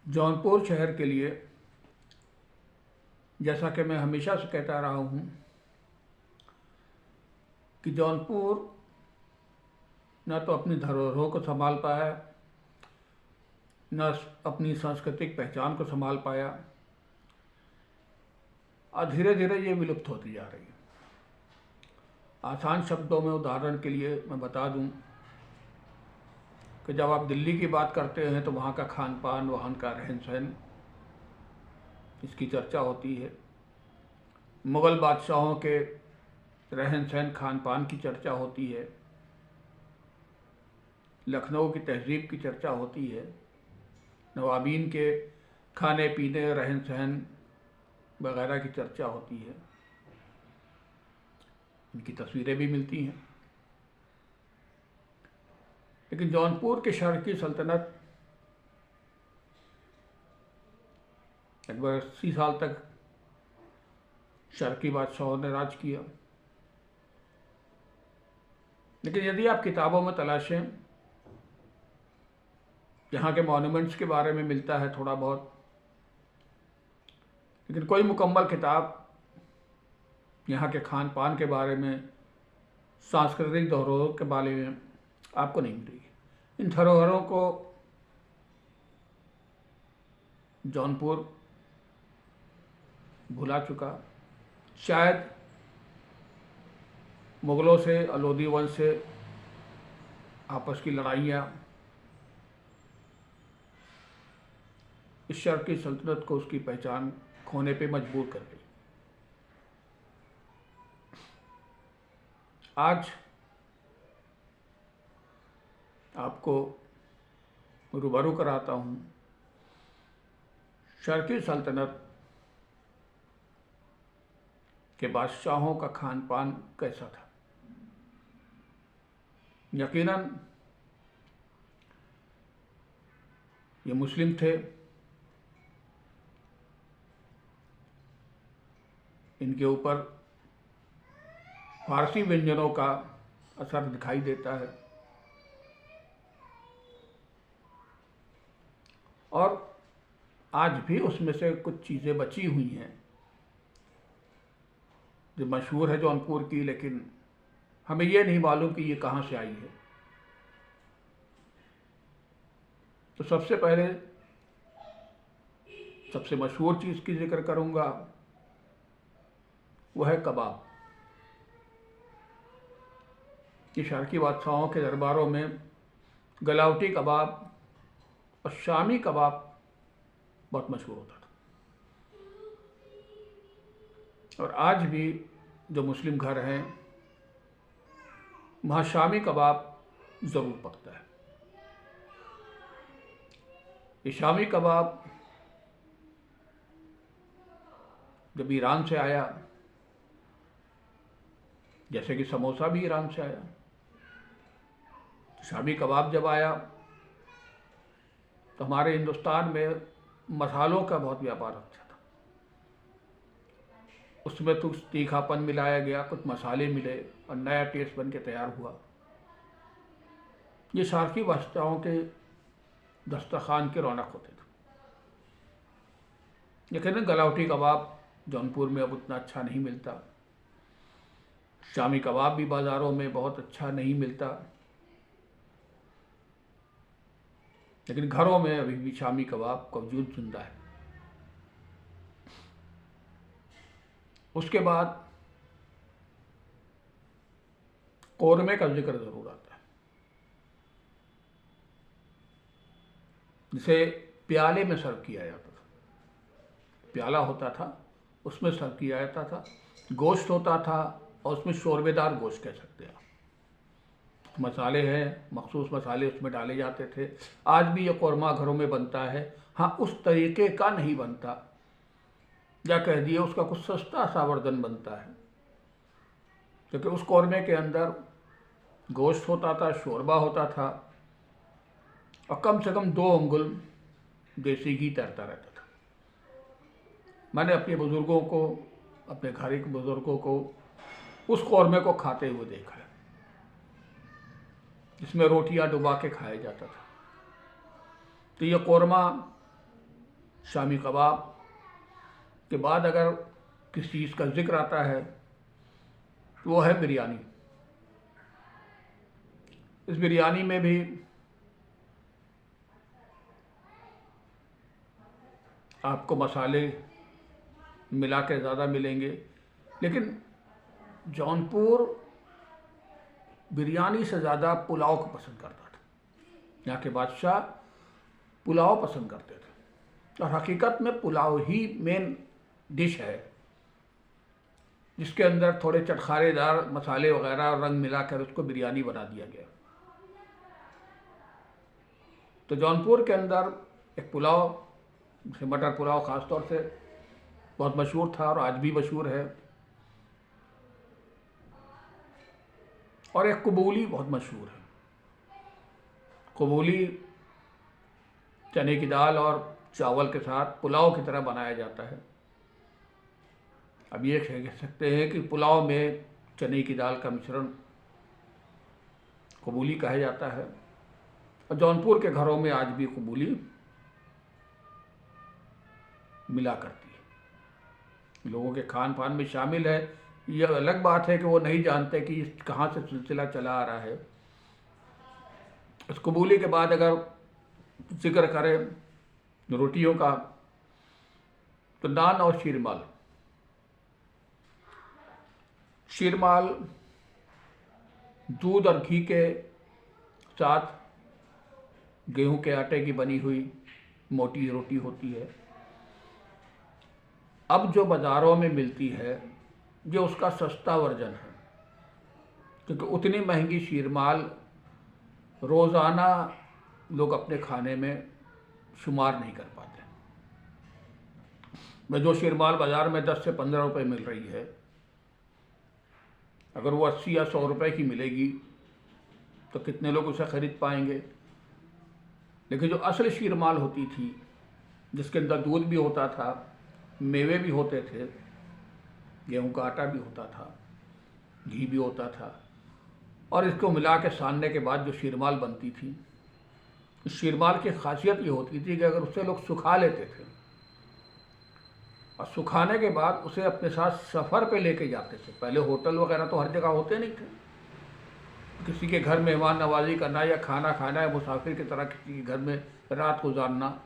जौनपुर शहर के लिए, जैसा कि मैं हमेशा से कहता रहा हूँ कि जौनपुर न तो अपनी धरोहरों को संभाल पाया, न अपनी सांस्कृतिक पहचान को संभाल पाया और धीरे धीरे ये विलुप्त होती जा रही है। आसान शब्दों में उदाहरण के लिए मैं बता दूं कि जब आप दिल्ली की बात करते हैं तो वहाँ का खान पान, वहाँ का रहन सहन, इसकी चर्चा होती है। मुग़ल बादशाहों के रहन सहन, खान पान की चर्चा होती है। लखनऊ की तहजीब की चर्चा होती है। नवाबीन के खाने पीने, रहन सहन वगैरह की चर्चा होती है। इनकी तस्वीरें भी मिलती हैं। लेकिन जौनपुर के शर्की सल्तनत लगभग 80 साल तक शर्की बादशाहों ने राज किया। लेकिन यदि आप किताबों में तलाशें, यहाँ के मॉन्यूमेंट्स के बारे में मिलता है थोड़ा बहुत, लेकिन कोई मुकम्मल किताब यहाँ के खान पान के बारे में, सांस्कृतिक धरोहरों के बारे में आपको नहीं मिलेगी। इन धरोहरों को जौनपुर भुला चुका। शायद मुग़लों से, अलोदी वंश से आपस की लड़ाइयाँ इस शर्की सल्तनत को उसकी पहचान खोने पे मजबूर कर गई। आज आपको रूबरू कराता हूँ शर्की सल्तनत के बादशाहों का खान पान कैसा था। यकीनन ये मुस्लिम थे। इनके ऊपर फारसी व्यंजनों का असर दिखाई देता है और आज भी उसमें से कुछ चीज़ें बची हुई हैं जो मशहूर है जौनपुर की, लेकिन हमें ये नहीं मालूम कि ये कहाँ से आई है। तो सबसे पहले सबसे मशहूर चीज़ की जिक्र करूँगा, वह है कबाब। कि शर्की बादशाहों के दरबारों में गलावटी कबाब और शामी कबाब बहुत मशहूर होता था। और आज भी जो मुस्लिम घर हैं वहाँ शामी कबाब ज़रूर पकता है। ये शामी कबाब जब ईरान से आया, जैसे कि समोसा भी ईरान से आया, शामी कबाब जब आया तो हमारे हिंदुस्तान में मसालों का बहुत व्यापार अच्छा था। उसमें कुछ तीखापन मिलाया गया, कुछ मसाले मिले और नया टेस्ट बन के तैयार हुआ। ये शर्की बादशाहों के दस्तरखान के रौनक होते थे। लेकिन गलावटी कबाब जौनपुर में अब उतना अच्छा नहीं मिलता। शामी कबाब भी बाज़ारों में बहुत अच्छा नहीं मिलता। लेकिन घरों में अभी भी शामी कबाब का वजूद जिंदा है। उसके बाद कौरमे का जिक्र ज़रूर आता है, जिसे प्याले में सर्व किया जाता था। प्याला होता था, उसमें सर्व किया जाता था। गोश्त होता था और उसमें शोरबेदार गोश्त कह सकते हैं। मसाले हैं, मखसूस मसाले उसमें डाले जाते थे। आज भी ये कौरमा घरों में बनता है। हाँ, उस तरीके का नहीं बनता, या कह दिए उसका कुछ सस्ता सा वर्जन बनता है, क्योंकि उस कौरमे के अंदर गोश्त होता था, शोरबा होता था और कम से कम 2 अंगुल देसी घी तैरता रहता था। मैंने अपने बुज़ुर्गों को, अपने घर के बुज़ुर्गों को उस कौरमे को खाते हुए देखा है, जिसमें रोटियां डुबा के खाया जाता था। तो ये कौरमा शामी कबाब के बाद अगर किसी चीज़ का जिक्र आता है तो वो है बिरयानी। इस बिरयानी में भी आपको मसाले मिला के ज़्यादा मिलेंगे, लेकिन जौनपुर बिरयानी से ज़्यादा पुलाव को पसंद करता था। यहाँ के बादशाह पुलाव पसंद करते थे और हकीकत में पुलाव ही मेन डिश है जिसके अंदर थोड़े चटखारेदार मसाले वगैरह और रंग मिलाकर उसको बिरयानी बना दिया गया। तो जौनपुर के अंदर एक पुलाव, जैसे मटर पुलाव ख़ास तौर से बहुत मशहूर था और आज भी मशहूर है, और एक कबूली बहुत मशहूर है। कबूली चने की दाल और चावल के साथ पुलाव की तरह बनाया जाता है। अब ये कह सकते हैं कि पुलाव में चने की दाल का मिश्रण कबूली कहा जाता है, और जौनपुर के घरों में आज भी कबूली मिला करती है, लोगों के खान पान में शामिल है। यह अलग बात है कि वो नहीं जानते कि कहाँ से सिलसिला चला आ रहा है। इस कबूली के बाद अगर जिक्र करें रोटियों का, तो नान और शीरमाल। शीरमाल दूध और घी के साथ गेहूं के आटे की बनी हुई मोटी रोटी होती है। अब जो बाज़ारों में मिलती है ये उसका सस्ता वर्जन है, क्योंकि उतनी महंगी शीरमाल रोज़ाना लोग अपने खाने में शुमार नहीं कर पाते। मैं जो शीरमाल बाज़ार में 10 से 15 रुपए मिल रही है, अगर वो 80 या 100 रुपए की मिलेगी तो कितने लोग उसे ख़रीद पाएंगे। लेकिन जो असल शीरमाल होती थी, जिसके अंदर दूध भी होता था, मेवे भी होते थे, गेहूं का आटा भी होता था, घी भी होता था, और इसको मिला के सानने के बाद जो शीरमाल बनती थी, इस शीरमाल की खासियत ये होती थी कि अगर उसे लोग सुखा लेते थे और सुखाने के बाद उसे अपने साथ सफ़र पे लेके जाते थे। पहले होटल वगैरह तो हर जगह होते नहीं थे, किसी के घर मेहमान नवाजी करना या खाना खाना या मुसाफिर की तरह किसी के घर में रात गुजारना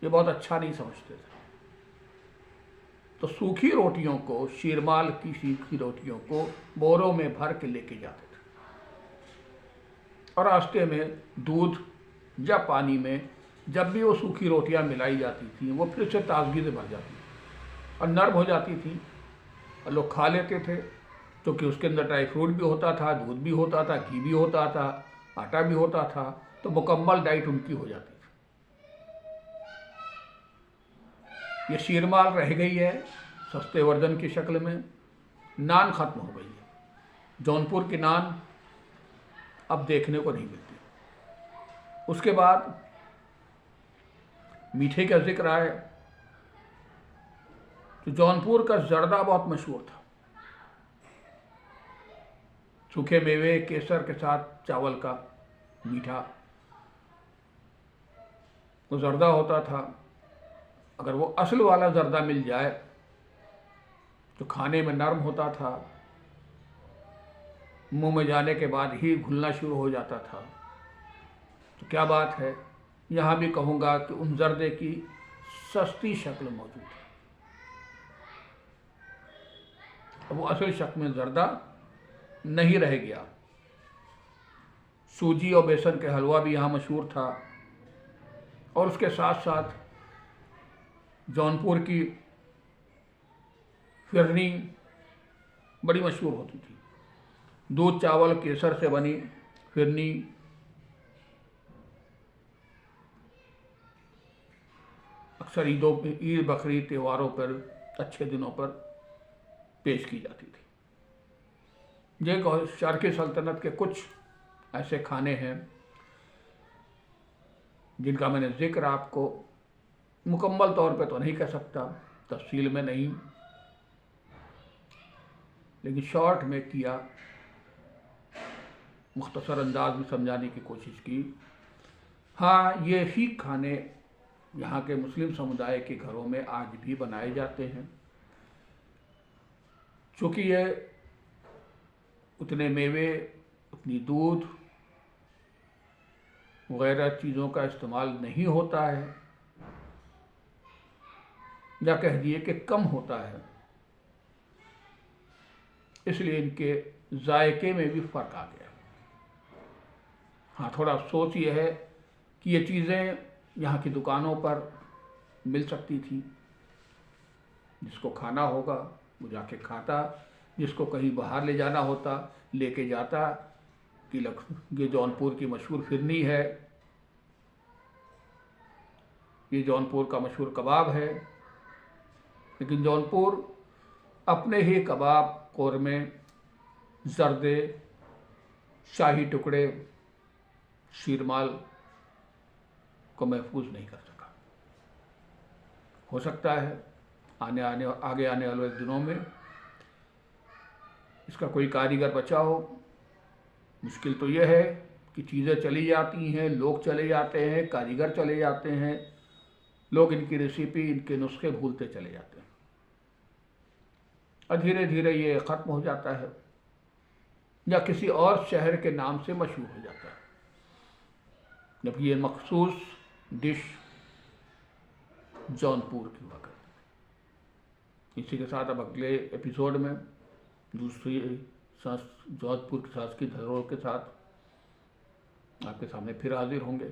ये बहुत अच्छा नहीं समझते थे। तो सूखी रोटियों को, शीरमाल की सूखी रोटियों को बोरों में भर के लेके जाते थे, और रास्ते में दूध या पानी में जब भी वो सूखी रोटियां मिलाई जाती थी वो फिर से ताजगी से भर जाती थी और नर्म हो जाती थी, और लोग खा लेते थे, क्योंकि उसके अंदर ड्राई फ्रूट भी होता था, दूध भी होता था, घी भी होता था, आटा भी होता था, तो मुकम्मल डाइट उनकी हो जाती थी। ये शीरमाल रह गई है सस्ते वर्जन की शक्ल में। नान ख़त्म हो गई है। जौनपुर की नान अब देखने को नहीं मिलती। उसके बाद मीठे का जिक्र आए तो जौनपुर का जर्दा बहुत मशहूर था। सूखे मेवे केसर के साथ चावल का मीठा वो जर्दा होता था। अगर वो असल वाला जर्दा मिल जाए तो खाने में नरम होता था, मुंह में जाने के बाद ही घुलना शुरू हो जाता था। तो क्या बात है, यहाँ भी कहूँगा कि उन जर्दे की सस्ती शक्ल मौजूद है। अब वो असल शक्ल में जर्दा नहीं रह गया। सूजी और बेसन के हलवा भी यहाँ मशहूर था, और उसके साथ साथ जौनपुर की फिरनी बड़ी मशहूर होती थी। दूध चावल केसर से बनी फिरनी अक्सर ईद बकरी त्योहारों पर, अच्छे दिनों पर पेश की जाती थी। ये शर्क़ी सल्तनत के कुछ ऐसे खाने हैं जिनका मैंने जिक्र आपको मुकम्मल तौर पे तो नहीं कर सकता, तफसील में नहीं, लेकिन शॉर्ट में किया, मुख्तसर अंदाज में समझाने की कोशिश की। हाँ, ये ही खाने यहाँ के मुस्लिम समुदाय के घरों में आज भी बनाए जाते हैं। चूँकि ये उतने मेवे, उतनी दूध वगैरह चीज़ों का इस्तेमाल नहीं होता है, या कह दिए कि कम होता है, इसलिए इनके जायके में भी फ़र्क आ गया। हाँ, थोड़ा अफसोस ये है कि ये चीज़ें यहाँ की दुकानों पर मिल सकती थी। जिसको खाना होगा वो जाके खाता, जिसको कहीं बाहर ले जाना होता लेके जाता कि ये जौनपुर की मशहूर फिरनी है, ये जौनपुर का मशहूर कबाब है। लेकिन जौनपुर अपने ही कबाब, कौरमे, जर्दे, शाही टुकड़े, शीरमाल को महफूज नहीं कर सका। हो सकता है आगे आने वाले दिनों में इसका कोई कारीगर बचा हो। मुश्किल तो यह है कि चीज़ें चली जाती हैं, लोग चले जाते हैं, कारीगर चले जाते हैं, लोग इनकी रेसिपी, इनके नुस्खे भूलते चले जाते हैं और धीरे धीरे ये ख़त्म हो जाता है या किसी और शहर के नाम से मशहूर हो जाता है, जबकि ये मखसूस डिश जौनपुर की हुआ करती। इसी के साथ अब अगले एपिसोड में दूसरी जौनपुर की सांस्कृतिक धरोहर के साथ आपके सामने फिर हाजिर होंगे।